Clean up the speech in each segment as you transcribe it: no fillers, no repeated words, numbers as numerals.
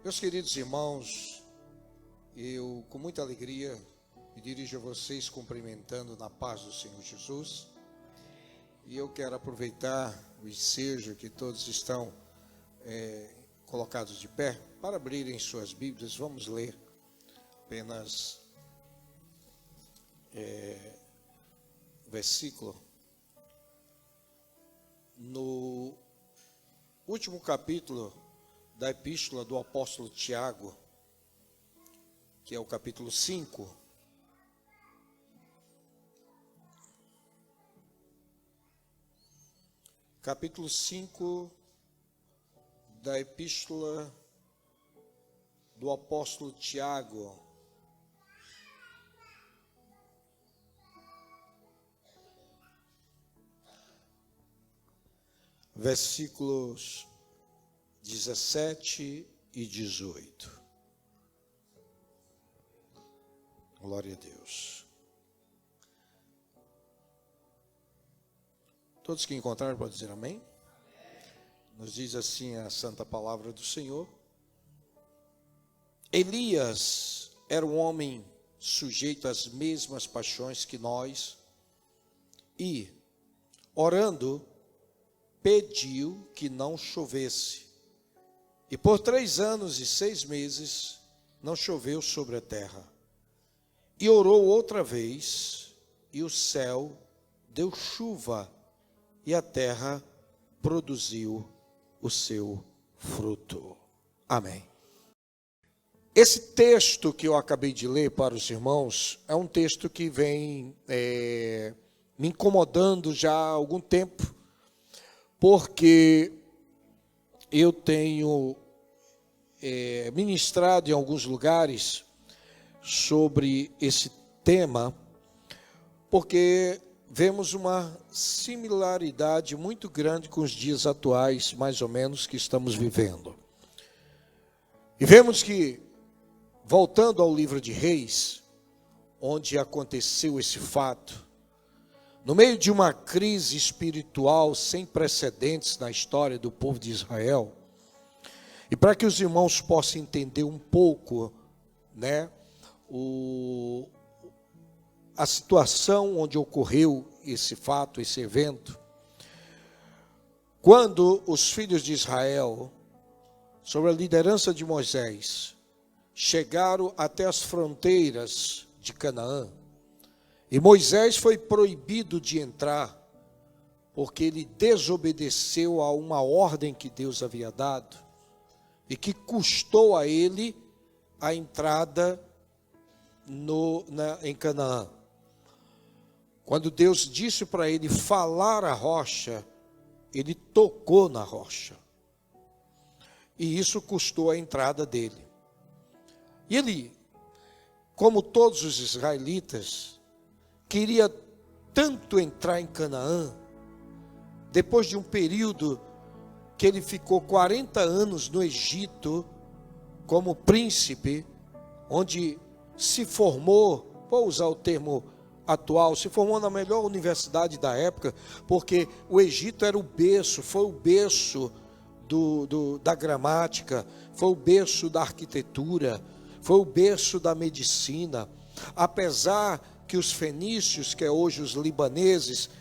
Meus queridos irmãos, eu com muita alegria me dirijo a vocês cumprimentando na paz do Senhor Jesus. E eu quero aproveitar o ensejo que todos estão colocados de pé para abrirem suas Bíblias. Vamos ler apenas versículo no último capítulo da epístola do apóstolo Tiago, que é o capítulo 5. Capítulo 5 da epístola do apóstolo Tiago. Versículos 17 e 18. Glória a Deus. Todos que encontraram podem dizer amém? Nos diz assim a santa palavra do Senhor. Elias era um homem sujeito às mesmas paixões que nós e, orando, pediu que não chovesse. E por 3 anos e 6 meses não choveu sobre a terra. E orou outra vez, e o céu deu chuva, e a terra produziu o seu fruto. Amém. Esse texto que eu acabei de ler para os irmãos é um texto que vem me incomodando já há algum tempo, porque eu tenho ministrado em alguns lugares sobre esse tema, porque vemos uma similaridade muito grande com os dias atuais, mais ou menos, que estamos vivendo. E vemos que, voltando ao livro de Reis, onde aconteceu esse fato, no meio de uma crise espiritual sem precedentes na história do povo de Israel, e para que os irmãos possam entender um pouco, a situação onde ocorreu esse fato, esse evento, quando os filhos de Israel, sob a liderança de Moisés, chegaram até as fronteiras de Canaã, e Moisés foi proibido de entrar, porque ele desobedeceu a uma ordem que Deus havia dado, e que custou a ele a entrada em Canaã. Quando Deus disse para ele falar a rocha, ele tocou na rocha. E isso custou a entrada dele. E ele, como todos os israelitas, queria tanto entrar em Canaã, depois de um período que ele ficou 40 anos no Egito, como príncipe, onde se formou, vou usar o termo atual, se formou na melhor universidade da época, porque o Egito era o berço, foi o berço da gramática, foi o berço da arquitetura, foi o berço da medicina. Apesar que os fenícios, que é hoje os libaneses,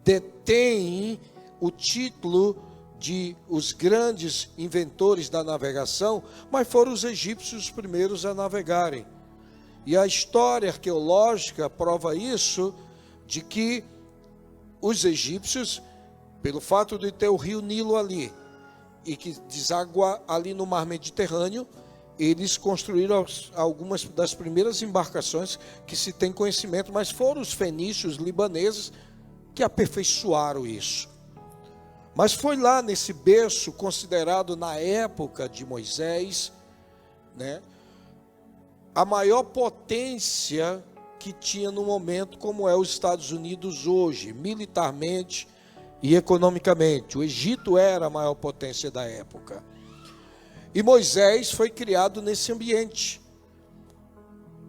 detêm o título de os grandes inventores da navegação, mas foram os egípcios os primeiros a navegarem. E a história arqueológica prova isso, de que os egípcios, pelo fato de ter o rio Nilo ali, e que deságua ali no mar Mediterrâneo, eles construíram algumas das primeiras embarcações que se tem conhecimento, mas foram os fenícios, os libaneses, que aperfeiçoaram isso. Mas foi lá nesse berço, considerado na época de Moisés, a maior potência que tinha no momento, como é os Estados Unidos hoje, militarmente e economicamente. O Egito era a maior potência da época. E Moisés foi criado nesse ambiente,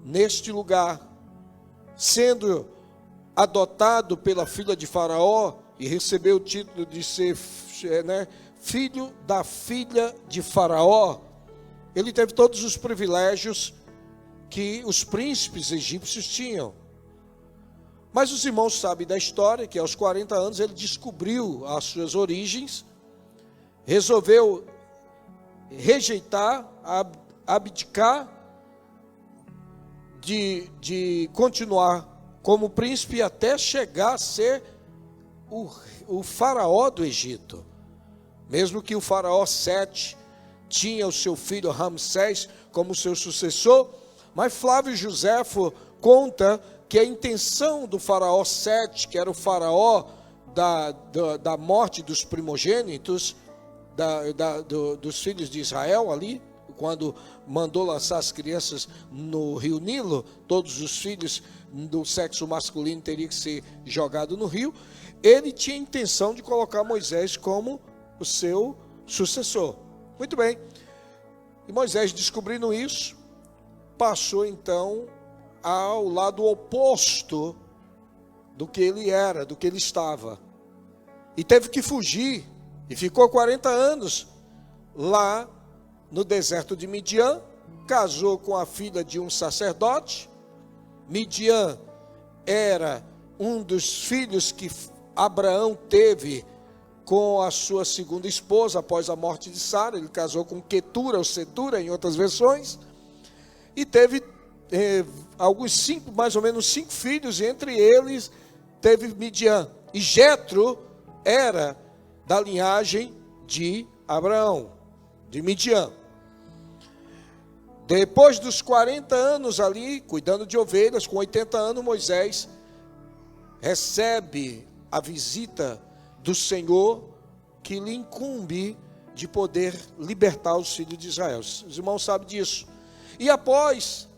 neste lugar, sendo adotado pela filha de Faraó, e recebeu o título de ser filho da filha de Faraó, ele teve todos os privilégios que os príncipes egípcios tinham. Mas os irmãos sabem da história, que aos 40 anos ele descobriu as suas origens, resolveu rejeitar, abdicar de continuar como príncipe até chegar a ser o faraó do Egito. Mesmo que o faraó Sete tinha o seu filho Ramsés como seu sucessor, mas Flávio Joséfo conta que a intenção do faraó Sete, que era o faraó da morte dos primogênitos, dos filhos de Israel ali, quando mandou lançar as crianças no rio Nilo, todos os filhos do sexo masculino teriam que ser jogados no rio. Ele tinha a intenção de colocar Moisés como o seu sucessor. Muito bem. E Moisés, descobrindo isso, passou então ao lado oposto do que ele era, do que ele estava. E teve que fugir. E ficou 40 anos lá no deserto de Midian. Casou com a filha de um sacerdote. Midian era um dos filhos que Abraão teve com a sua segunda esposa após a morte de Sara. Ele casou com Quetura ou Setura em outras versões. E teve mais ou menos 5 filhos, e entre eles teve Midian. E Jetro era da linhagem de Abraão, de Midian. Depois dos 40 anos ali, cuidando de ovelhas, com 80 anos, Moisés recebe a visita do Senhor, que lhe incumbe de poder libertar os filhos de Israel. Os irmãos sabem disso. E após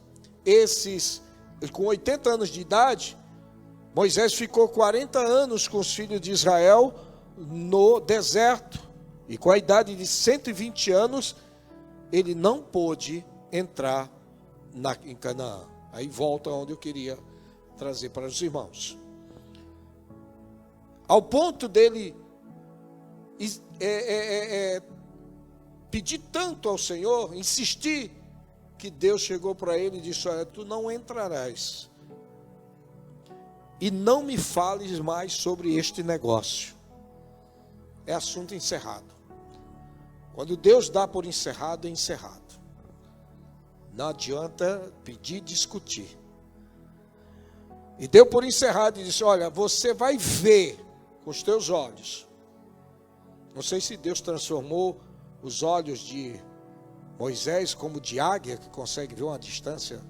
com 80 anos de idade, Moisés ficou 40 anos com os filhos de Israel no deserto. E com a idade de 120 anos, ele não pôde entrar em Canaã. Aí volta onde eu queria trazer para os irmãos. Ao ponto dele pedir tanto ao Senhor, insistir, que Deus chegou para ele e disse: olha, tu não entrarás, e não me fales mais sobre este negócio. É assunto encerrado. Quando Deus dá por encerrado, é encerrado. Não adianta pedir e discutir. E deu por encerrado e disse: olha, você vai ver com os teus olhos. Não sei se Deus transformou os olhos de Moisés como de águia, que consegue ver uma distância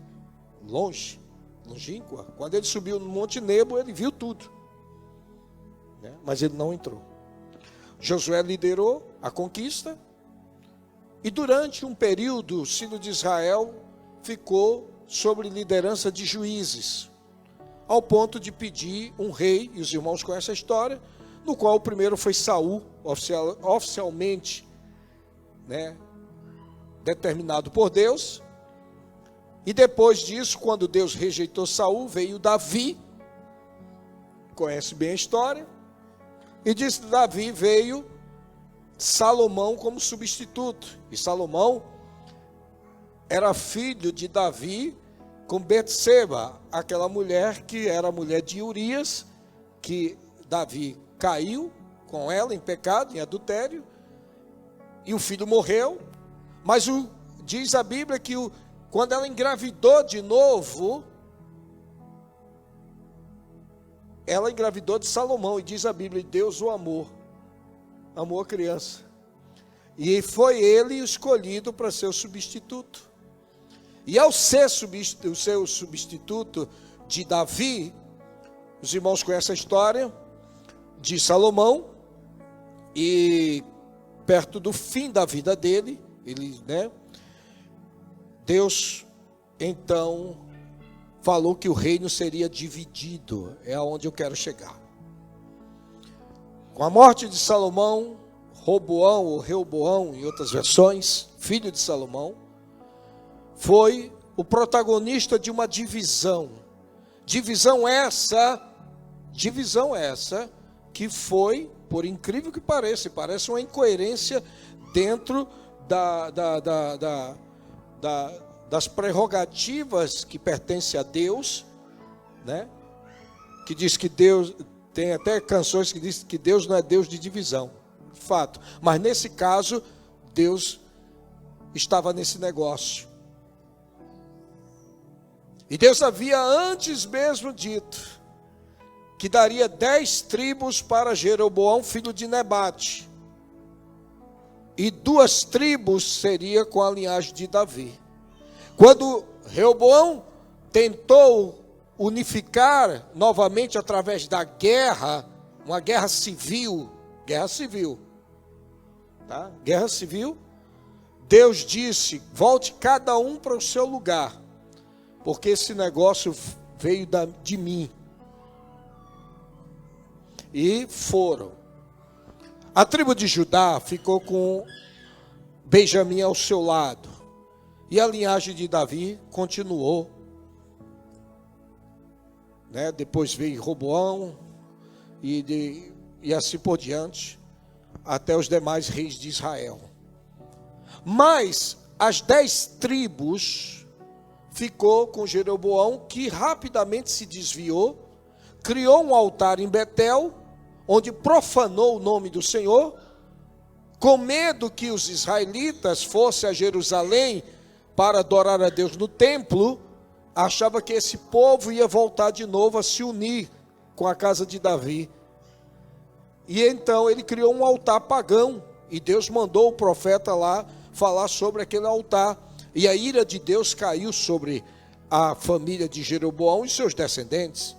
longínqua. Quando ele subiu no Monte Nebo, ele viu tudo, né? Mas ele não entrou. Josué liderou a conquista, e durante um período o filho de Israel ficou sob liderança de juízes, ao ponto de pedir um rei, e os irmãos conhecem a história, no qual o primeiro foi Saul, oficialmente, né, determinado por Deus. E depois disso, quando Deus rejeitou Saul, veio Davi, conhece bem a história, e disse que Davi veio Salomão como substituto. E Salomão era filho de Davi com Betseba, aquela mulher que era a mulher de Urias, que Davi caiu com ela em pecado, em adultério, e o filho morreu. Mas diz a Bíblia que quando ela engravidou de novo, ela engravidou de Salomão, e diz a Bíblia, Deus o amou a criança, e foi ele escolhido para ser o substituto. E ao ser o seu substituto de Davi, os irmãos conhecem a história de Salomão, e perto do fim da vida dele, Deus então falou que o reino seria dividido. É aonde eu quero chegar. Com a morte de Salomão, Roboão ou Reoboão, em outras versões, filho de Salomão, foi o protagonista de uma divisão. Divisão essa que foi, por incrível que pareça, parece uma incoerência dentro das prerrogativas que pertencem a Deus, né? Que diz que Deus, tem até canções que diz que Deus não é Deus de divisão, de fato. Mas nesse caso, Deus estava nesse negócio. E Deus havia antes mesmo dito que daria 10 tribos para Jeroboão, filho de Nebate. E 2 tribos seria com a linhagem de Davi. Quando Reoboão tentou unificar novamente através da guerra, uma guerra civil, tá? Guerra civil, Deus disse: volte cada um para o seu lugar, porque esse negócio veio de mim. E foram. A tribo de Judá ficou com Benjamim ao seu lado, e a linhagem de Davi continuou. Né? Depois veio Roboão e assim por diante, até os demais reis de Israel. Mas as 10 tribos ficou com Jeroboão, que rapidamente se desviou, criou um altar em Betel, onde profanou o nome do Senhor, com medo que os israelitas fossem a Jerusalém para adorar a Deus no templo. Achava que esse povo ia voltar de novo a se unir com a casa de Davi. E então ele criou um altar pagão, e Deus mandou o profeta lá falar sobre aquele altar. E a ira de Deus caiu sobre a família de Jeroboão e seus descendentes.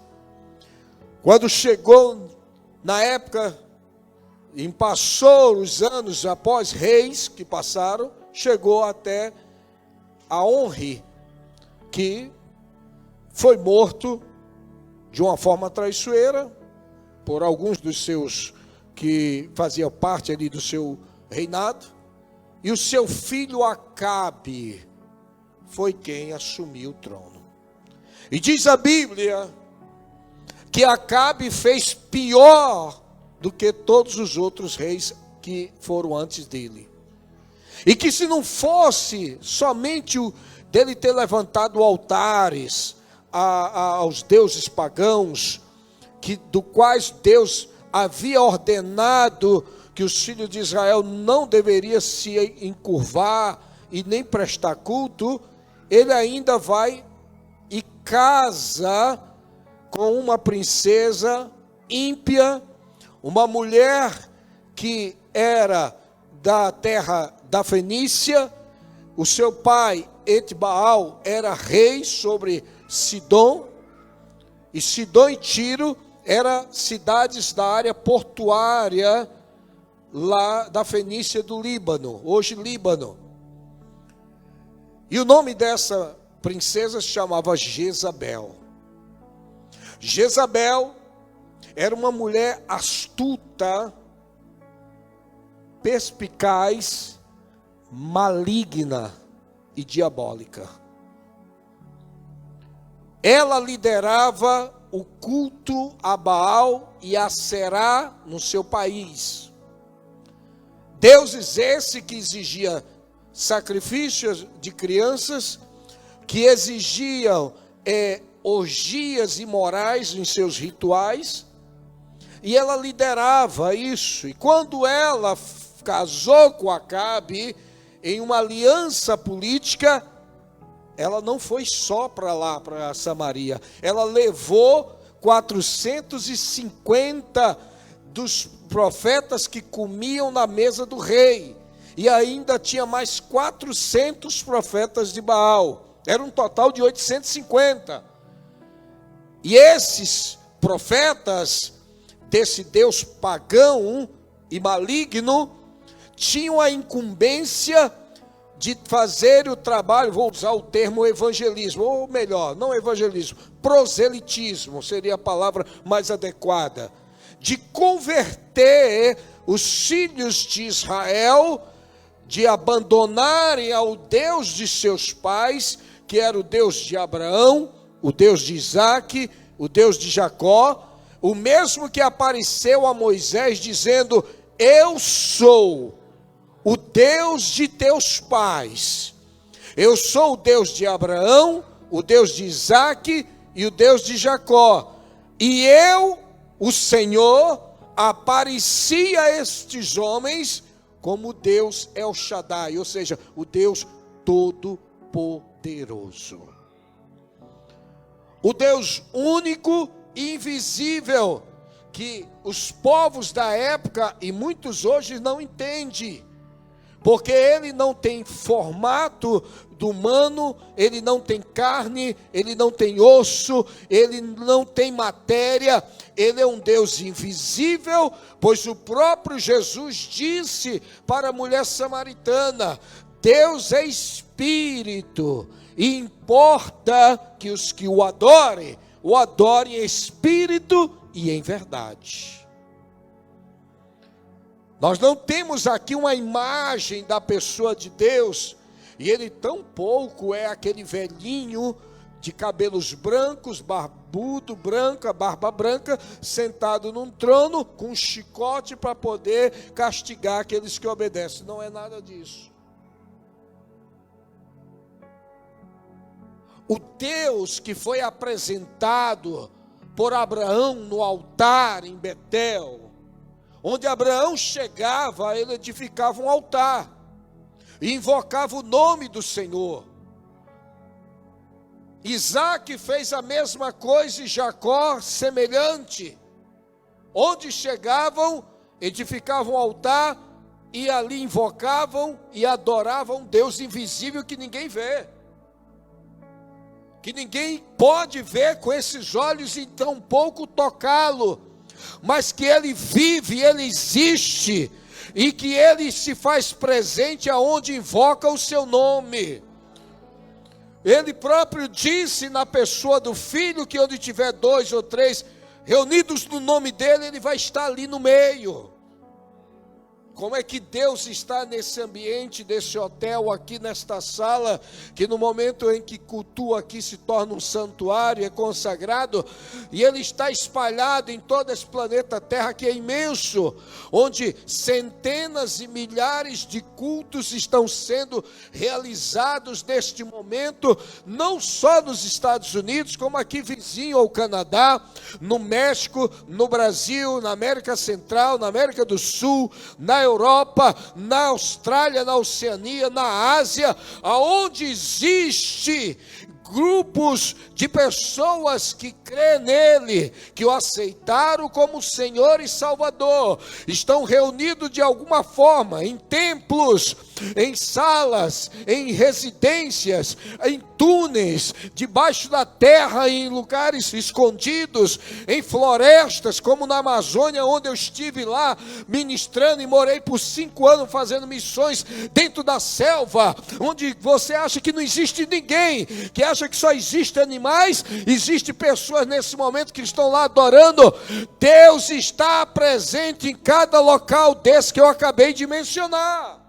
Quando chegou na época, e passou os anos após reis que passaram, chegou até a Onri, que foi morto de uma forma traiçoeira por alguns dos seus que faziam parte ali do seu reinado, e o seu filho Acabe foi quem assumiu o trono. E diz a Bíblia que Acabe fez pior do que todos os outros reis que foram antes dele. E que se não fosse somente o dele ter levantado altares aos deuses pagãos, do quais Deus havia ordenado que os filhos de Israel não deveriam se encurvar e nem prestar culto, ele ainda vai e casa com uma princesa ímpia, uma mulher que era da terra da Fenícia. O seu pai, Etbaal, era rei sobre Sidom, e Sidom e Tiro eram cidades da área portuária lá da Fenícia do Líbano, hoje Líbano. E o nome dessa princesa se chamava Jezabel. Jezabel era uma mulher astuta, perspicaz, maligna e diabólica. Ela liderava o culto a Baal e a Será no seu país. Deuses esse que exigia sacrifícios de crianças, que exigiam orgias imorais em seus rituais, e ela liderava isso. E quando ela casou com Acabe em uma aliança política, ela não foi só para lá, para Samaria. Ela levou 450 dos profetas que comiam na mesa do rei. E ainda tinha mais 400 profetas de Baal. Era um total de 850. E esses profetas desse Deus pagão e maligno tinham a incumbência de fazer o trabalho, vou usar o termo evangelismo, ou melhor, não evangelismo, proselitismo seria a palavra mais adequada, de converter os filhos de Israel, de abandonarem ao Deus de seus pais, que era o Deus de Abraão, o Deus de Isaque, o Deus de Jacó, o mesmo que apareceu a Moisés dizendo: eu sou o Deus de teus pais, Eu sou o Deus de Abraão, o Deus de Isaque e o Deus de Jacó. E eu, o Senhor, apareci a estes homens como Deus El Shaddai, ou seja, o Deus Todo-Poderoso. O Deus único e invisível, que os povos da época e muitos hoje não entendem, porque ele não tem formato do humano, ele não tem carne, ele não tem osso, ele não tem matéria, ele é um Deus invisível, pois o próprio Jesus disse para a mulher samaritana: Deus é espírito, e importa que os que o adorem em espírito e em verdade. Nós não temos aqui uma imagem da pessoa de Deus, e ele tão pouco é aquele velhinho de cabelos brancos, barbudo, branca, barba branca, sentado num trono com um chicote para poder castigar aqueles que obedecem. Não é nada disso. O Deus que foi apresentado por Abraão no altar em Betel, onde Abraão chegava, ele edificava um altar e invocava o nome do Senhor. Isaque fez a mesma coisa e Jacó semelhante. Onde chegavam, edificavam um altar e ali invocavam e adoravam um Deus invisível que ninguém vê, que ninguém pode ver com esses olhos e tão pouco tocá-lo, mas que ele vive, ele existe, e que ele se faz presente aonde invoca o seu nome. Ele próprio disse na pessoa do Filho que onde tiver 2 ou 3 reunidos no nome dele, ele vai estar ali no meio. Como é que Deus está nesse ambiente, desse hotel, aqui nesta sala, que no momento em que cultua aqui se torna um santuário, é consagrado, e ele está espalhado em todo esse planeta Terra, que é imenso, onde centenas e milhares de cultos estão sendo realizados neste momento, não só nos Estados Unidos, como aqui vizinho ao Canadá, no México, no Brasil, na América Central, na América do Sul, na Europa, na Austrália, na Oceania, na Ásia, aonde existe grupos de pessoas que crêem nele, que o aceitaram como Senhor e Salvador, estão reunidos de alguma forma, em templos, em salas, em residências, em túneis, debaixo da terra, em lugares escondidos, em florestas, como na Amazônia, onde eu estive lá ministrando e morei por 5 anos fazendo missões dentro da selva, onde você acha que não existe ninguém, que acha que só existem animais, existe pessoas nesse momento que estão lá adorando. Deus está presente em cada local desse que eu acabei de mencionar.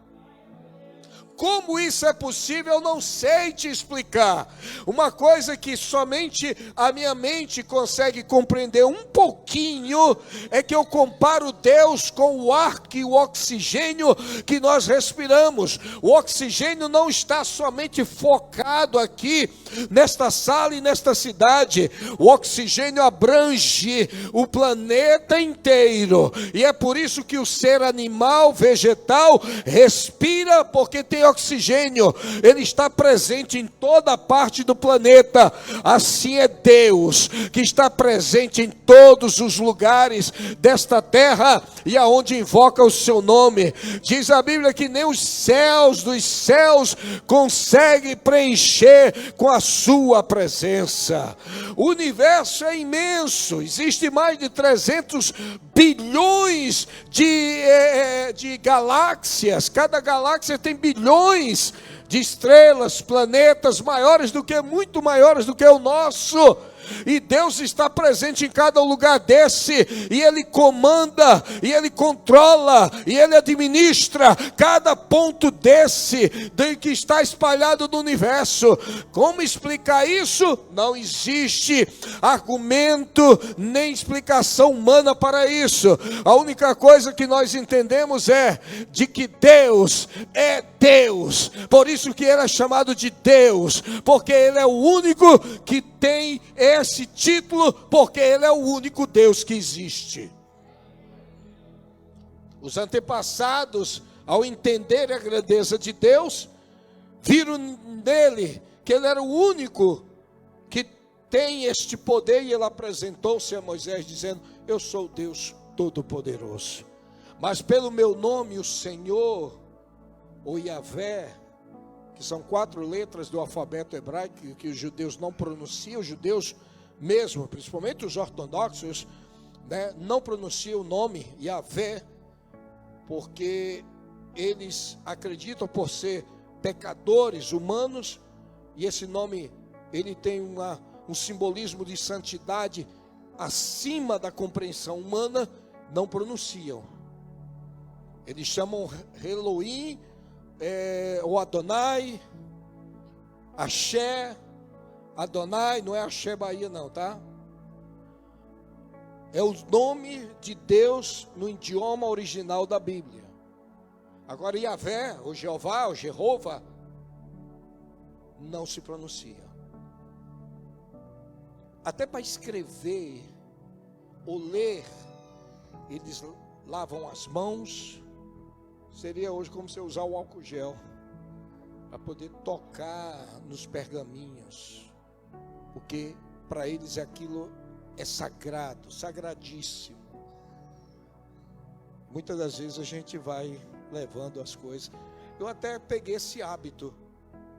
Como isso é possível, eu não sei te explicar. Uma coisa que somente a minha mente consegue compreender um pouquinho, é que eu comparo Deus com o ar e o oxigênio que nós respiramos. O oxigênio não está somente focado aqui, nesta sala e nesta cidade. O oxigênio abrange o planeta inteiro. E é por isso que o ser animal, vegetal, respira, porque tem oxigênio, ele está presente em toda parte do planeta. Assim é Deus, que está presente em todos os lugares desta terra e aonde invoca o seu nome. Diz a Bíblia que nem os céus dos céus conseguem preencher com a sua presença. O universo é imenso, existe mais de 300 bilhões de galáxias. Cada galáxia tem bilhões de estrelas, planetas maiores do que, muito maiores do que o nosso. E Deus está presente em cada lugar desse, e Ele comanda, e Ele controla, e Ele administra cada ponto desse que está espalhado no universo. Como explicar isso? Não existe argumento nem explicação humana para isso. A única coisa que nós entendemos é de que Deus é Deus. Por isso que Ele é chamado de Deus, porque Ele é o único que tem esse título, porque Ele é o único Deus que existe. Os antepassados, ao entender a grandeza de Deus, viram nele que Ele era o único que tem este poder, e Ele apresentou-se a Moisés dizendo: eu sou o Deus Todo-Poderoso. Mas pelo meu nome, o Senhor, ou Yahvé, que são 4 letras do alfabeto hebraico que os judeus não pronunciam, os judeus mesmo, principalmente os ortodoxos, né, não pronunciam o nome Yahvé, porque eles acreditam por ser pecadores humanos, e esse nome ele tem um simbolismo de santidade acima da compreensão humana, não pronunciam. Eles chamam Elohim, ou Adonai, Axé, Adonai, não é Axé Bahia não, tá? É o nome de Deus no idioma original da Bíblia. Agora Yahvé, ou Jeová, ou Jeová, não se pronuncia. Até para escrever ou ler, eles lavam as mãos. Seria hoje como se usar o álcool gel para poder tocar nos pergaminhos, porque para eles aquilo é sagrado, sagradíssimo. Muitas das vezes a gente vai levando as coisas. Eu até peguei esse hábito.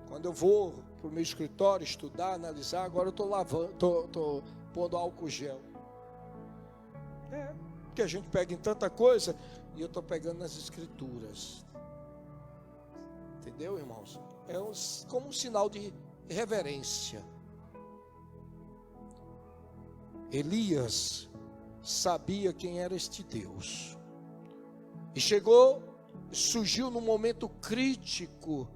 Quando eu vou para o meu escritório estudar, analisar, agora eu estou lavando, estou pondo álcool gel. Porque a gente pega em tanta coisa, e eu estou pegando nas escrituras. Entendeu, irmãos? É como um sinal de reverência. Elias sabia quem era este Deus. E surgiu num momento crítico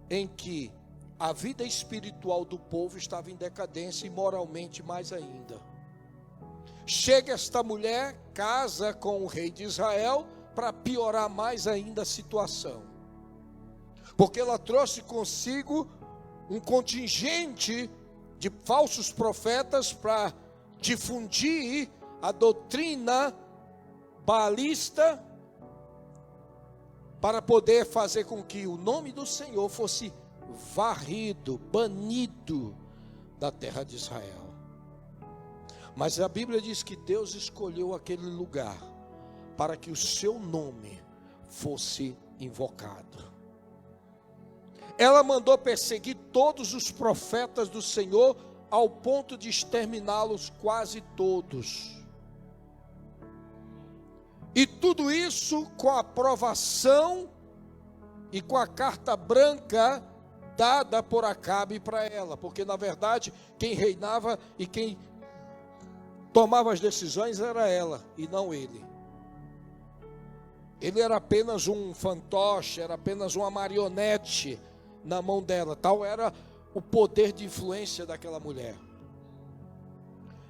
em que a vida espiritual do povo estava em decadência, e moralmente mais ainda. Chega esta mulher, casa com o rei de Israel, para piorar mais ainda a situação. Porque ela trouxe consigo um contingente de falsos profetas para difundir a doutrina baalista, para poder fazer com que o nome do Senhor fosse varrido, banido da terra de Israel. Mas a Bíblia diz que Deus escolheu aquele lugar para que o seu nome fosse invocado. Ela mandou perseguir todos os profetas do Senhor, ao ponto de exterminá-los quase todos. E tudo isso com a aprovação e com a carta branca dada por Acabe para ela, porque na verdade quem reinava e quem tomava as decisões era ela e não ele. Ele era apenas um fantoche, era apenas uma marionete na mão dela. Tal era o poder de influência daquela mulher.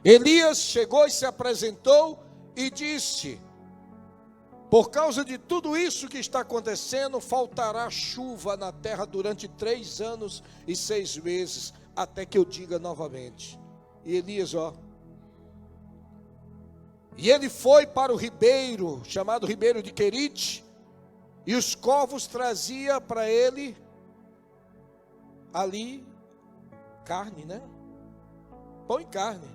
Elias chegou e se apresentou e disse: por causa de tudo isso que está acontecendo, faltará chuva na terra durante 3 anos e 6 meses, até que eu diga novamente. E Elias, e ele foi para o ribeiro, chamado ribeiro de Querite, e os corvos trazia para ele ali carne, né? Pão e carne.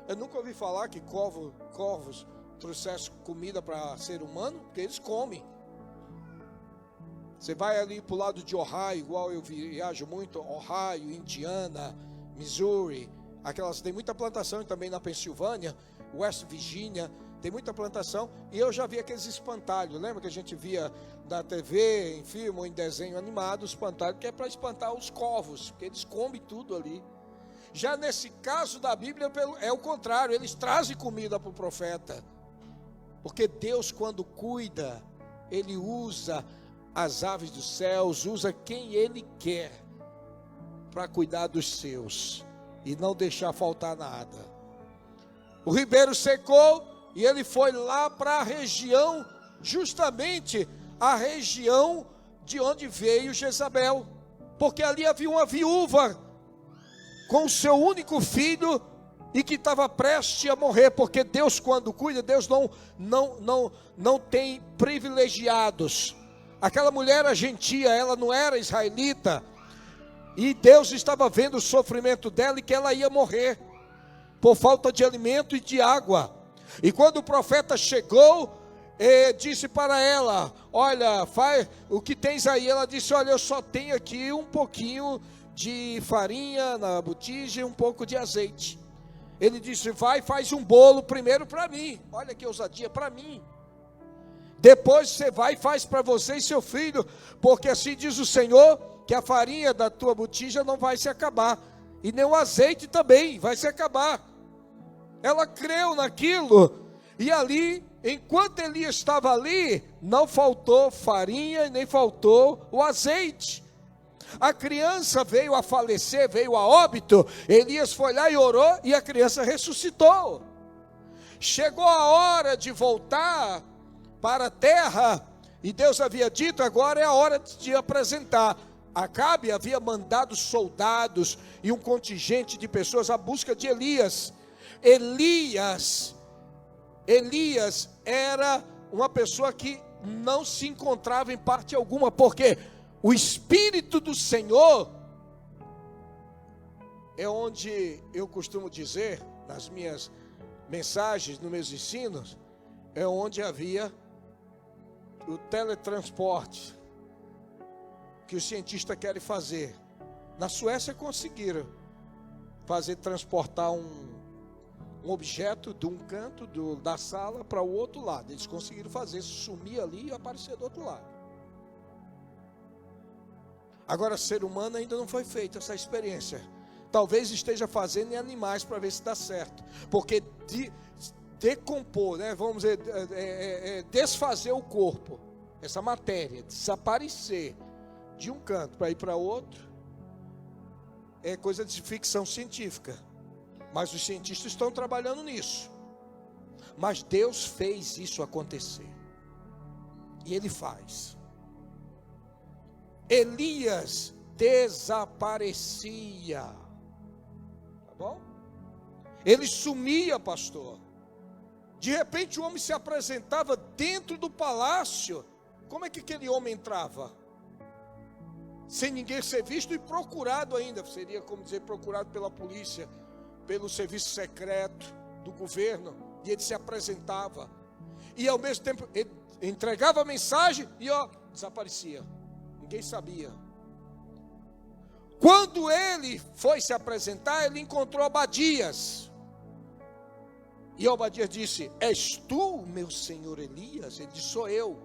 Eu nunca ouvi falar que corvos trouxessem comida para ser humano, porque eles comem. Você vai ali para o lado de Ohio, igual eu viajo muito, Ohio, Indiana, Missouri, tem muita plantação também na Pensilvânia, West Virginia, tem muita plantação, e eu já vi aqueles espantalhos, lembra que a gente via na TV, em filme ou em desenho animado, espantalho, que é para espantar os corvos, porque eles comem tudo ali. Já nesse caso da Bíblia é o contrário, eles trazem comida para o profeta. Porque Deus, quando cuida, Ele usa as aves dos céus, usa quem Ele quer para cuidar dos seus e não deixar faltar nada. O ribeiro secou e ele foi lá para a região, justamente a região de onde veio Jezabel, porque ali havia uma viúva com o seu único filho e que estava prestes a morrer, porque Deus, quando cuida, Deus não tem privilegiados. Aquela mulher era gentia, ela não era israelita, e Deus estava vendo o sofrimento dela e que ela ia morrer por falta de alimento e de água. E quando o profeta chegou, disse para ela: olha, faz o que tens aí. Ela disse: olha, eu só tenho aqui um pouquinho de farinha na botija e um pouco de azeite. Ele disse: vai, faz um bolo primeiro para mim. Olha que ousadia, para mim. Depois você vai e faz para você e seu filho, porque assim diz o Senhor, que a farinha da tua botija não vai se acabar, e nem o azeite também vai se acabar. Ela creu naquilo, e ali, enquanto Elias estava ali, não faltou farinha e nem faltou o azeite. A criança veio a falecer, veio a óbito, Elias foi lá e orou, e a criança ressuscitou. Chegou a hora de voltar para a terra, e Deus havia dito: agora é a hora de apresentar. Acabe havia mandado soldados e um contingente de pessoas à busca de Elias. Elias era uma pessoa que não se encontrava em parte alguma, porque o Espírito do Senhor é onde eu costumo dizer, nas minhas mensagens, nos meus ensinos, é onde havia o teletransporte que os cientistas querem fazer. Na Suécia conseguiram transportar um objeto de um canto da sala para o outro lado. Eles conseguiram fazer, sumir ali e aparecer do outro lado. Agora, ser humano ainda não foi feita essa experiência. Talvez esteja fazendo em animais para ver se dá certo. Porque decompor, né, vamos dizer, desfazer o corpo, essa matéria, desaparecer de um canto para ir para outro, é coisa de ficção científica. Mas os cientistas estão trabalhando nisso. Mas Deus fez isso acontecer. E Ele faz. Elias desaparecia. Tá bom? Ele sumia, pastor. De repente o homem se apresentava dentro do palácio. Como é que aquele homem entrava? Sem ninguém ser visto e procurado ainda. Seria como dizer, procurado pela polícia, pelo serviço secreto do governo. E ele se apresentava. E ao mesmo tempo ele entregava a mensagem e desaparecia. Ninguém sabia. Quando ele foi se apresentar, ele encontrou Obadias. E Obadias disse: és tu, meu senhor Elias? Ele disse: sou eu.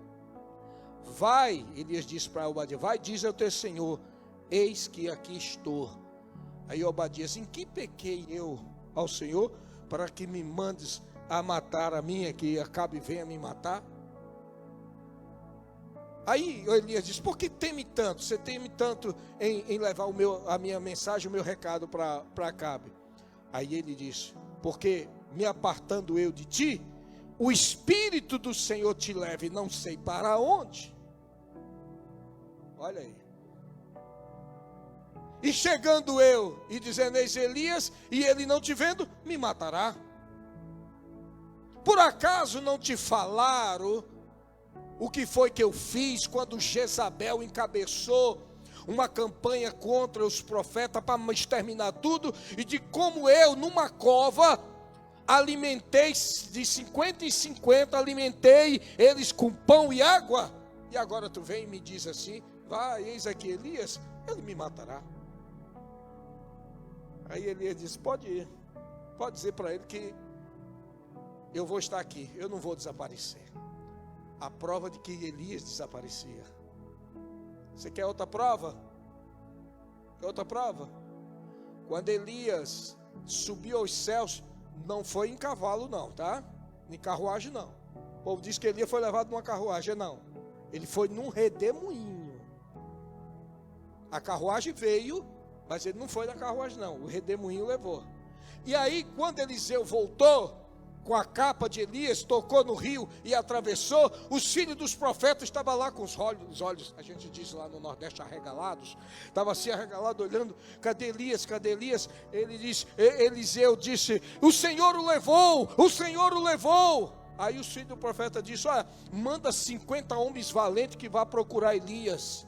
Vai, Elias disse para Obadias: vai, diz ao teu senhor, eis que aqui estou. Aí Obadias: em que pequei eu ao Senhor, para que me mandes a matar a minha, que Acabe e venha me matar? Aí Elias disse: por que teme tanto? Você teme tanto em levar a minha mensagem, o meu recado para Acabe? Aí ele disse: porque me apartando eu de ti, o Espírito do Senhor te leva e não sei para onde. Olha aí. E chegando eu e dizendo: eis Elias, e ele não te vendo, me matará. Por acaso não te falaram o que foi que eu fiz quando Jezabel encabeçou uma campanha contra os profetas para exterminar tudo, e de como eu, numa cova, alimentei de 50 em 50, alimentei eles com pão e água? E agora tu vem e me diz assim: vai, eis aqui Elias, ele me matará. Aí Elias disse: pode ir, pode dizer para ele que eu vou estar aqui, eu não vou desaparecer. A prova de que Elias desaparecia. Você quer outra prova? Quer outra prova? Quando Elias subiu aos céus, não foi em cavalo não, tá? Em carruagem não. O povo diz que Elias foi levado numa carruagem, não. Ele foi num redemoinho. A carruagem veio, mas ele não foi na carruagem não. O redemoinho levou. E aí, quando Eliseu voltou com a capa de Elias, tocou no rio e atravessou, os filhos dos profetas estavam lá com os olhos, a gente diz lá no Nordeste, arregalados. Estava assim arregalado, olhando, cadê Elias, cadê Elias? Eliseu disse, o Senhor o levou, o Senhor o levou. Aí os filhos do profeta disse, olha, manda 50 homens valentes que vá procurar Elias,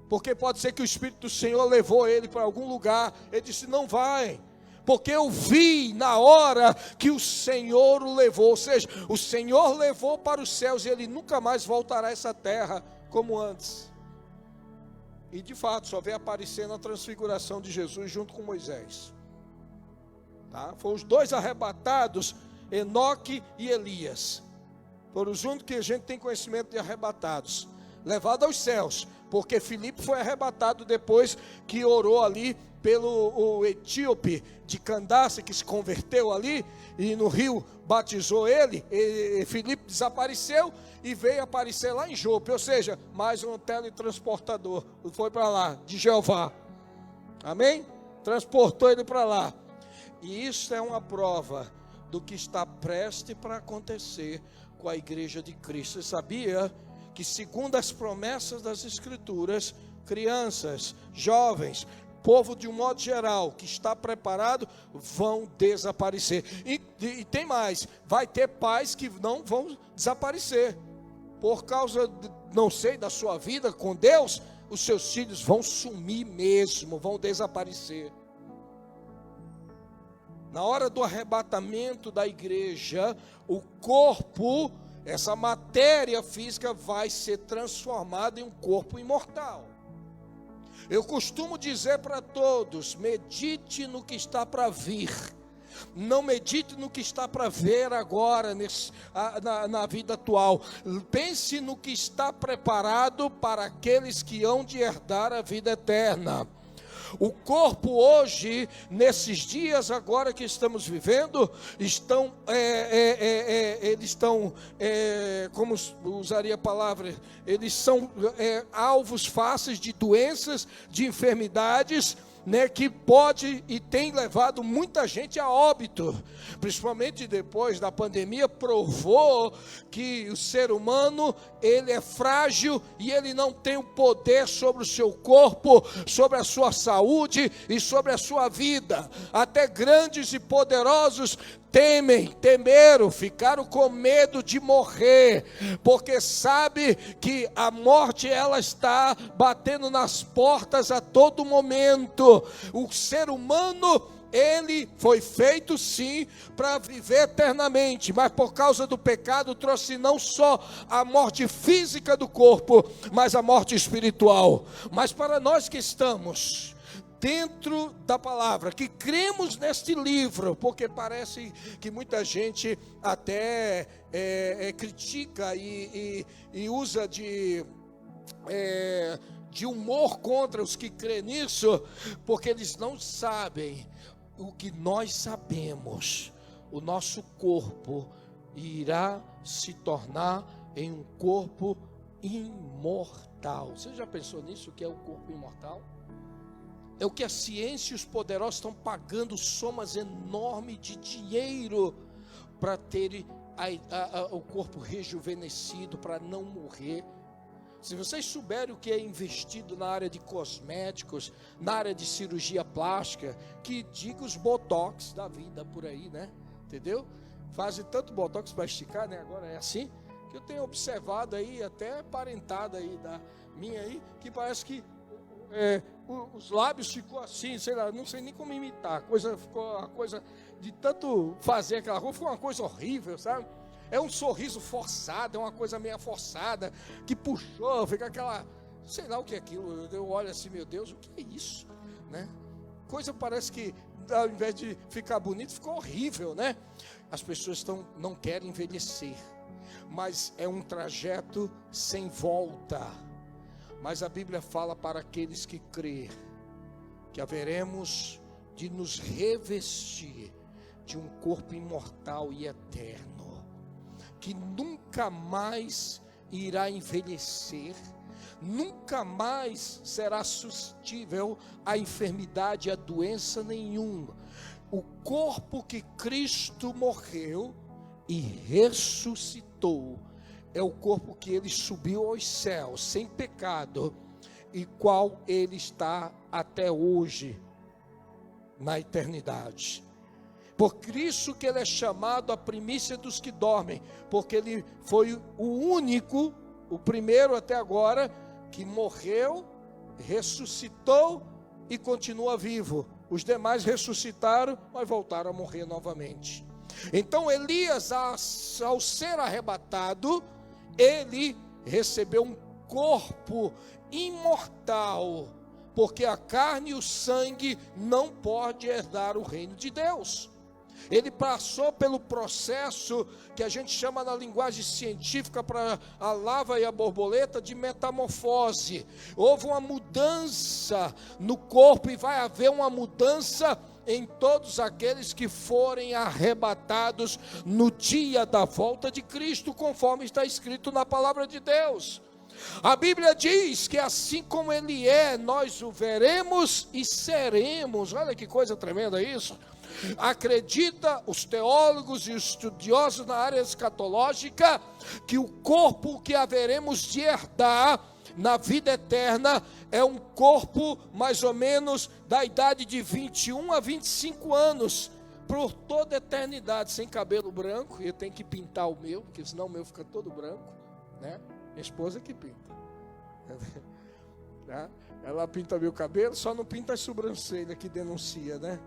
porque pode ser que o Espírito do Senhor levou ele para algum lugar. Ele disse, não vai, porque eu vi na hora que o Senhor o levou. Ou seja, o Senhor levou para os céus e ele nunca mais voltará a essa terra como antes. E de fato, só veio aparecer na transfiguração de Jesus junto com Moisés. Tá? Foram os dois arrebatados, Enoque e Elias. Foram os únicos que a gente tem conhecimento de arrebatados. Levado aos céus, porque Filipe foi arrebatado depois que orou ali pelo etíope de Candace, que se converteu ali, e no rio batizou ele, e Filipe desapareceu, e veio aparecer lá em Jope, ou seja, mais um teletransportador, foi para lá, de Jeová, amém? Transportou ele para lá, e isso é uma prova do que está prestes para acontecer com a igreja de Cristo. Você sabia que, segundo as promessas das Escrituras, crianças, jovens, povo de um modo geral, que está preparado, vão desaparecer. E tem mais, vai ter pais que não vão desaparecer. Por causa, não sei, da sua vida com Deus, os seus filhos vão sumir mesmo, vão desaparecer. Na hora do arrebatamento da igreja, o corpo, essa matéria física vai ser transformada em um corpo imortal. Eu costumo dizer para todos, medite no que está para vir. Não medite no que está para ver agora, na vida atual. Pense no que está preparado para aqueles que hão de herdar a vida eterna. O corpo hoje, nesses dias agora que estamos vivendo, eles estão, como usaria a palavra, eles são alvos fáceis de doenças, de enfermidades, né, que pode e tem levado muita gente a óbito, principalmente depois da pandemia, provou que o ser humano, ele é frágil e ele não tem o poder sobre o seu corpo, sobre a sua saúde e sobre a sua vida. Até grandes e poderosos temeram, ficaram com medo de morrer, porque sabe que a morte, ela está batendo nas portas a todo momento. O ser humano, ele foi feito sim para viver eternamente, mas por causa do pecado trouxe não só a morte física do corpo, mas a morte espiritual. Mas para nós que estamos dentro da palavra, que cremos neste livro, porque parece que muita gente até critica e usa de humor contra os que crêem nisso, porque eles não sabem o que nós sabemos. O nosso corpo irá se tornar em um corpo imortal. Você já pensou nisso, o que é o corpo imortal? É o que a ciência e os poderosos estão pagando somas enormes de dinheiro para terem o corpo rejuvenescido, para não morrer. Se vocês souberem o que é investido na área de cosméticos, na área de cirurgia plástica, que diga os botox da vida por aí, né? Entendeu? Fazem tanto botox para esticar, né? Agora é assim, que eu tenho observado aí, até parentada aí da minha aí, que parece que os lábios ficou assim, sei lá, não sei nem como imitar, ficou uma coisa de tanto fazer aquela roupa, ficou uma coisa horrível, sabe? É um sorriso forçado, é uma coisa meio forçada, que puxou, fica aquela, sei lá o que é aquilo, eu olho assim, meu Deus, o que é isso, né? Coisa parece que, ao invés de ficar bonito, ficou horrível, né? As pessoas não querem envelhecer, mas é um trajeto sem volta. Mas a Bíblia fala para aqueles que crêem, que haveremos de nos revestir de um corpo imortal e eterno, que nunca mais irá envelhecer, nunca mais será suscetível à enfermidade e à doença nenhuma. O corpo que Cristo morreu e ressuscitou é o corpo que ele subiu aos céus, sem pecado, e qual ele está até hoje, na eternidade. Por isso que ele é chamado a primícia dos que dormem, porque ele foi o único, o primeiro até agora, que morreu, ressuscitou e continua vivo. Os demais ressuscitaram, mas voltaram a morrer novamente. Então Elias, ao ser arrebatado, ele recebeu um corpo imortal, porque a carne e o sangue não podem herdar o reino de Deus. Ele passou pelo processo que a gente chama na linguagem científica para a lava e a borboleta de metamorfose. Houve uma mudança no corpo e vai haver uma mudança em todos aqueles que forem arrebatados no dia da volta de Cristo, conforme está escrito na palavra de Deus. A Bíblia diz que assim como Ele é, nós o veremos e seremos. Olha que coisa tremenda isso. Acredita os teólogos e os estudiosos na área escatológica que o corpo que haveremos de herdar na vida eterna é um corpo mais ou menos da idade de 21 a 25 anos, por toda a eternidade, sem cabelo branco. Eu tenho que pintar o meu, porque senão o meu fica todo branco, né? Minha esposa que pinta. Ela pinta meu cabelo, só não pinta as sobrancelhas que denuncia, né?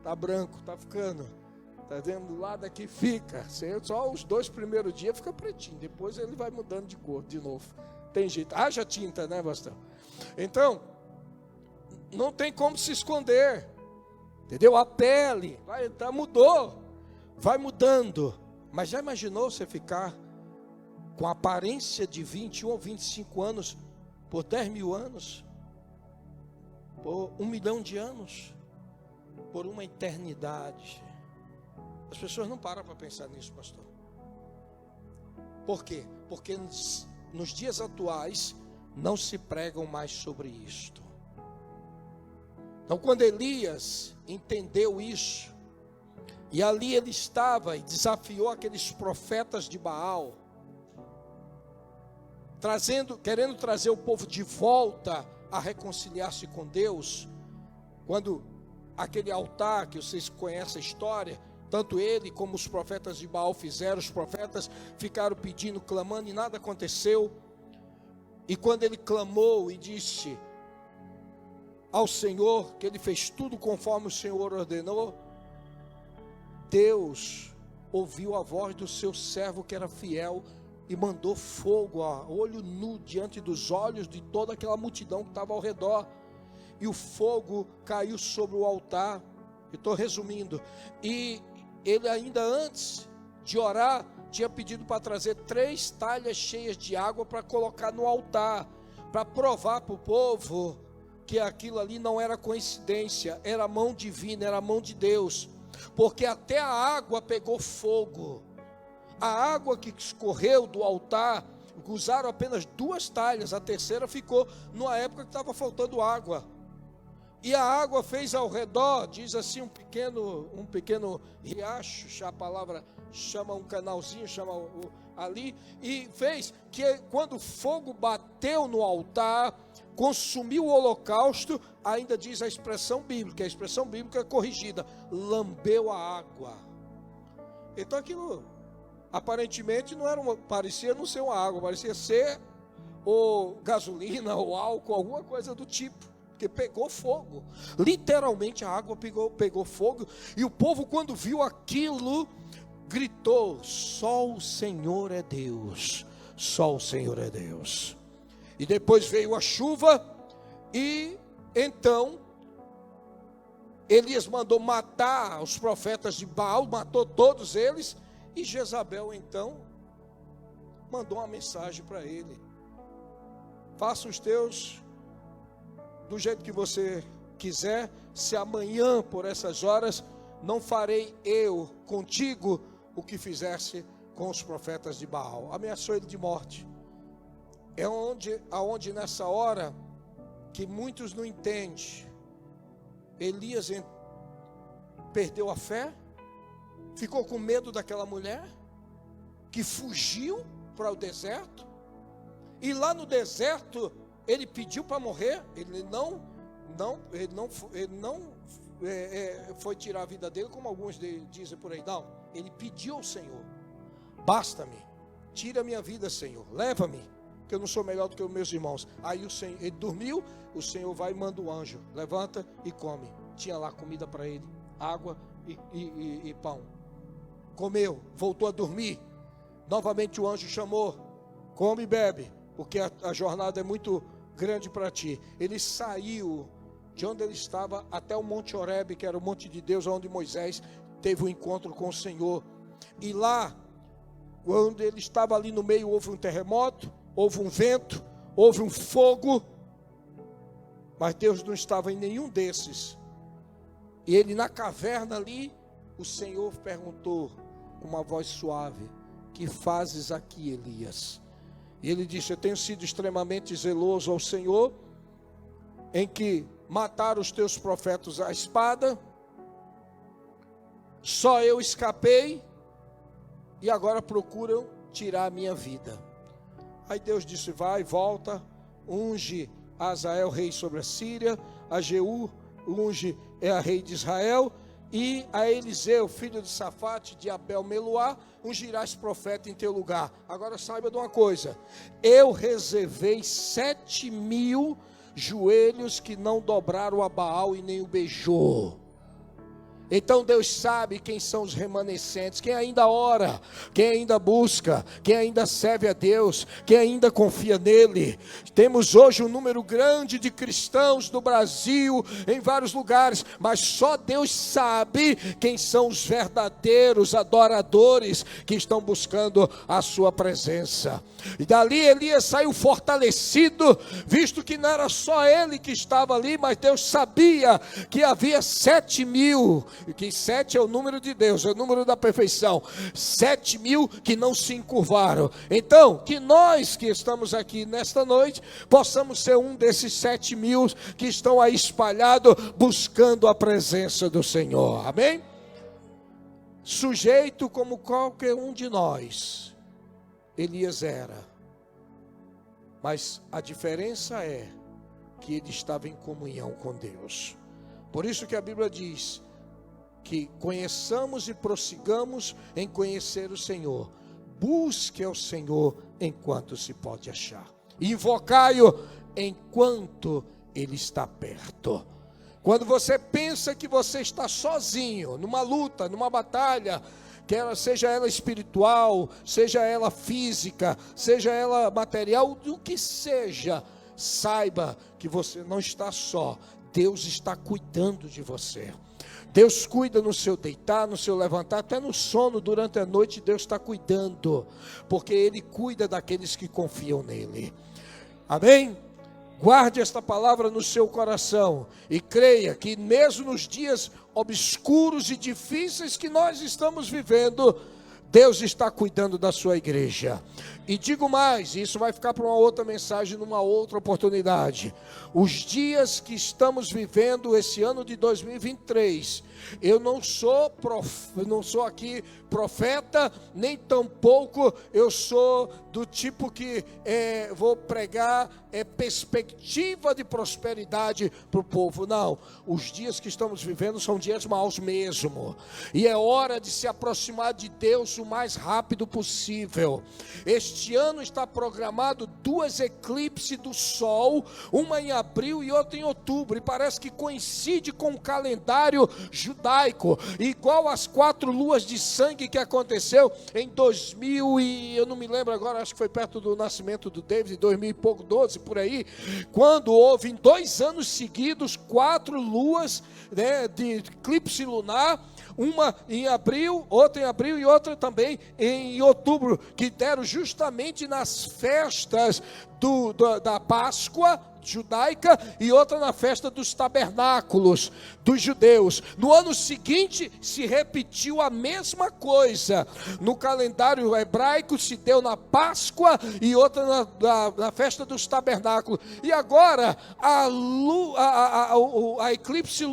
Tá branco, tá ficando. Tá vendo? Do lado aqui fica. Só os 2 primeiros dias fica pretinho. Depois ele vai mudando de cor de novo. Tem jeito. Haja tinta, né, Bastão? Então, não tem como se esconder. Entendeu? A pele mudou. Vai mudando. Mas já imaginou você ficar com a aparência de 21 ou 25 anos por 10 mil anos? Por 1 milhão de anos? Por uma eternidade? As pessoas não param para pensar nisso, pastor. Por quê? Porque nos dias atuais não se pregam mais sobre isto. Então, quando Elias entendeu isso, e ali ele estava e desafiou aqueles profetas de Baal, querendo trazer o povo de volta a reconciliar-se com Deus, quando aquele altar que vocês conhecem a história, tanto ele como os profetas de Baal fizeram, os profetas ficaram pedindo, clamando e nada aconteceu. E quando ele clamou e disse ao Senhor que ele fez tudo conforme o Senhor ordenou, Deus ouviu a voz do seu servo que era fiel e mandou fogo a olho nu diante dos olhos de toda aquela multidão que estava ao redor. E o fogo caiu sobre o altar. Estou resumindo. E ele ainda antes de orar, tinha pedido para trazer 3 talhas cheias de água para colocar no altar, para provar para o povo que aquilo ali não era coincidência, era a mão divina, era a mão de Deus. Porque até a água pegou fogo. A água que escorreu do altar, usaram apenas 2 talhas, a terceira ficou numa época que estava faltando água. E a água fez ao redor, diz assim, um pequeno riacho, a palavra chama um canalzinho, ali, e fez que quando o fogo bateu no altar, consumiu o holocausto, ainda diz a expressão bíblica é corrigida, lambeu a água. Então aquilo aparentemente parecia não ser uma água, parecia ser ou gasolina ou álcool, alguma coisa do tipo. Porque pegou fogo, literalmente a água pegou fogo, e o povo, quando viu aquilo, gritou: só o Senhor é Deus, só o Senhor é Deus. E depois veio a chuva, e então Elias mandou matar os profetas de Baal, matou todos eles, e Jezabel então mandou uma mensagem para ele: faça os teus do jeito que você quiser, se amanhã por essas horas não farei eu contigo o que fizesse com os profetas de Baal. Ameaçou ele de morte. É aonde nessa hora que muitos não entendem, Elias perdeu a fé, ficou com medo daquela mulher que fugiu para o deserto, e lá no deserto ele pediu para morrer. Ele não foi tirar a vida dele, como alguns dizem por aí. Não, ele pediu ao Senhor: basta-me, tira a minha vida, Senhor, leva-me, que eu não sou melhor do que os meus irmãos. Aí o Senhor, ele dormiu, o Senhor vai e manda o anjo: levanta e come. Tinha lá comida para ele, água e pão. Comeu, voltou a dormir. Novamente o anjo chamou: come e bebe, porque a jornada é muito grande para ti. Ele saiu de onde ele estava até o Monte Horebe, que era o monte de Deus, onde Moisés teve um encontro com o Senhor. E lá, quando ele estava ali no meio, houve um terremoto, houve um vento, houve um fogo, mas Deus não estava em nenhum desses. E ele na caverna ali, o Senhor perguntou com uma voz suave: que fazes aqui, Elias? E ele disse: eu tenho sido extremamente zeloso ao Senhor, em que mataram os teus profetas à espada, só eu escapei, e agora procuram tirar a minha vida. Aí Deus disse: vai, volta, unge a Azael rei sobre a Síria, a Jeú unge a rei de Israel, e a Eliseu, filho de Safate, de Abel-Meluá, ungirás profeta em teu lugar. Agora saiba de uma coisa: eu reservei 7.000 joelhos que não dobraram a Baal e nem o beijou. Então Deus sabe quem são os remanescentes, quem ainda ora, quem ainda busca, quem ainda serve a Deus, quem ainda confia nele. Temos hoje um número grande de cristãos no Brasil, em vários lugares, mas só Deus sabe quem são os verdadeiros adoradores que estão buscando a sua presença. E dali Elias saiu fortalecido, visto que não era só ele que estava ali, mas Deus sabia que havia 7.000, que 7 é o número de Deus, é o número da perfeição, 7.000 que não se encurvaram. Então, que nós que estamos aqui nesta noite, possamos ser um desses 7.000 que estão aí espalhados, buscando a presença do Senhor, amém? Sujeito como qualquer um de nós, Elias era, mas a diferença é que ele estava em comunhão com Deus. Por isso que a Bíblia diz que conheçamos e prossigamos em conhecer o Senhor. Busque ao Senhor enquanto se pode achar, invocai-o enquanto ele está perto. Quando você pensa que você está sozinho, numa luta, numa batalha, seja ela espiritual, seja ela física, seja ela material, do que seja, saiba que você não está só. Deus está cuidando de você. Deus cuida no seu deitar, no seu levantar, até no sono durante a noite Deus está cuidando, porque Ele cuida daqueles que confiam nele. Amém? Guarde esta palavra no seu coração e creia que mesmo nos dias obscuros e difíceis que nós estamos vivendo, Deus está cuidando da sua igreja. E digo mais, isso vai ficar para uma outra mensagem, numa outra oportunidade. Os dias que estamos vivendo esse ano de 2023, eu não sou aqui profeta, nem tampouco eu sou do tipo que vou pregar perspectiva de prosperidade para o povo. Não, os dias que estamos vivendo são dias maus mesmo, e é hora de se aproximar de Deus o mais rápido possível. Este ano está programado 2 eclipses do sol, uma em abril e outra em outubro, e parece que coincide com o calendário judaico, igual às 4 luas de sangue que aconteceu em 2000 e eu não me lembro agora, acho que foi perto do nascimento do David, 2000 e pouco, 12 por aí, quando houve em 2 anos seguidos 4 luas, né, de eclipse lunar, uma em abril, outra em abril e outra também em outubro, que deram justamente nas festas da Páscoa, judaica e outra na festa dos tabernáculos dos judeus. No ano seguinte se repetiu a mesma coisa. No calendário hebraico se deu na Páscoa e outra na festa dos tabernáculos. E agora a eclipse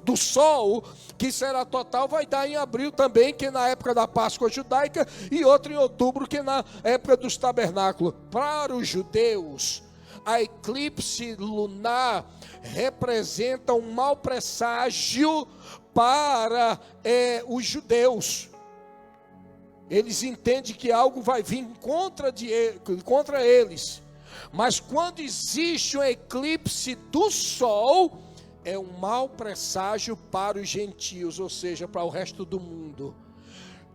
do sol, que será total, vai dar em abril também, que é na época da Páscoa judaica, e outra em outubro, que é na época dos tabernáculos. Para os judeus, a eclipse lunar representa um mau presságio para os judeus. Eles entendem que algo vai vir contra eles. Mas quando existe um eclipse do sol, é um mau presságio para os gentios, ou seja, para o resto do mundo.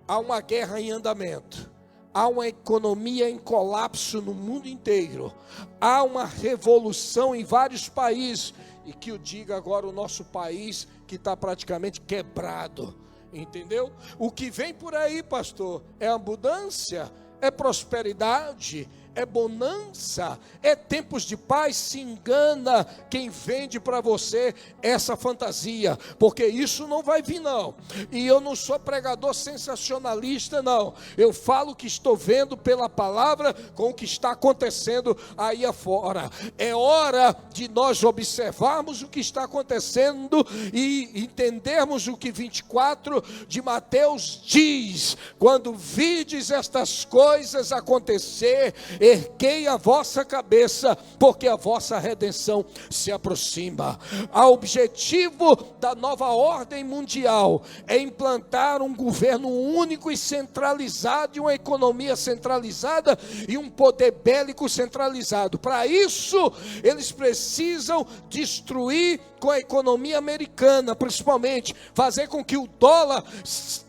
Há uma guerra em andamento. Há uma economia em colapso no mundo inteiro. Há uma revolução em vários países. E que eu diga agora o nosso país, que está praticamente quebrado. Entendeu? O que vem por aí, pastor, é abundância, é prosperidade, é bonança, é tempos de paz. Se engana quem vende para você essa fantasia, porque isso não vai vir não. E eu não sou pregador sensacionalista não, eu falo o que estou vendo pela palavra com o que está acontecendo aí afora. É hora de nós observarmos o que está acontecendo e entendermos o que 24 de Mateus diz: quando vides estas coisas acontecer, erguei a vossa cabeça, porque a vossa redenção se aproxima. O objetivo da nova ordem mundial é implantar um governo único e centralizado, e uma economia centralizada e um poder bélico centralizado. Para isso, eles precisam destruir com a economia americana, principalmente, fazer com que o dólar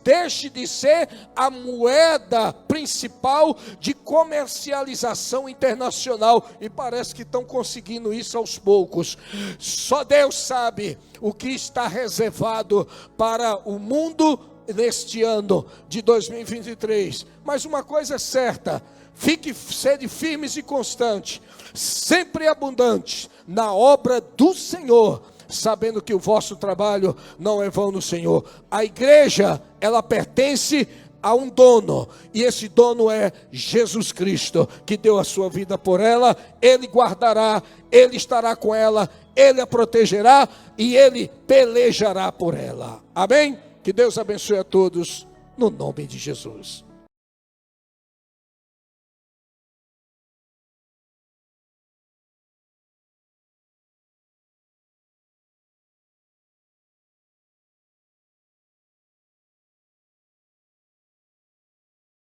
deixe de ser a moeda principal de comercialização internacional, e parece que estão conseguindo isso aos poucos. Só Deus sabe o que está reservado para o mundo neste ano de 2023, mas uma coisa é certa: sede firmes e constantes, sempre abundantes na obra do Senhor, sabendo que o vosso trabalho não é vão no Senhor. A igreja, ela pertence a um dono, e esse dono é Jesus Cristo, que deu a sua vida por ela. Ele guardará, Ele estará com ela, Ele a protegerá e Ele pelejará por ela. Amém? Que Deus abençoe a todos, no nome de Jesus.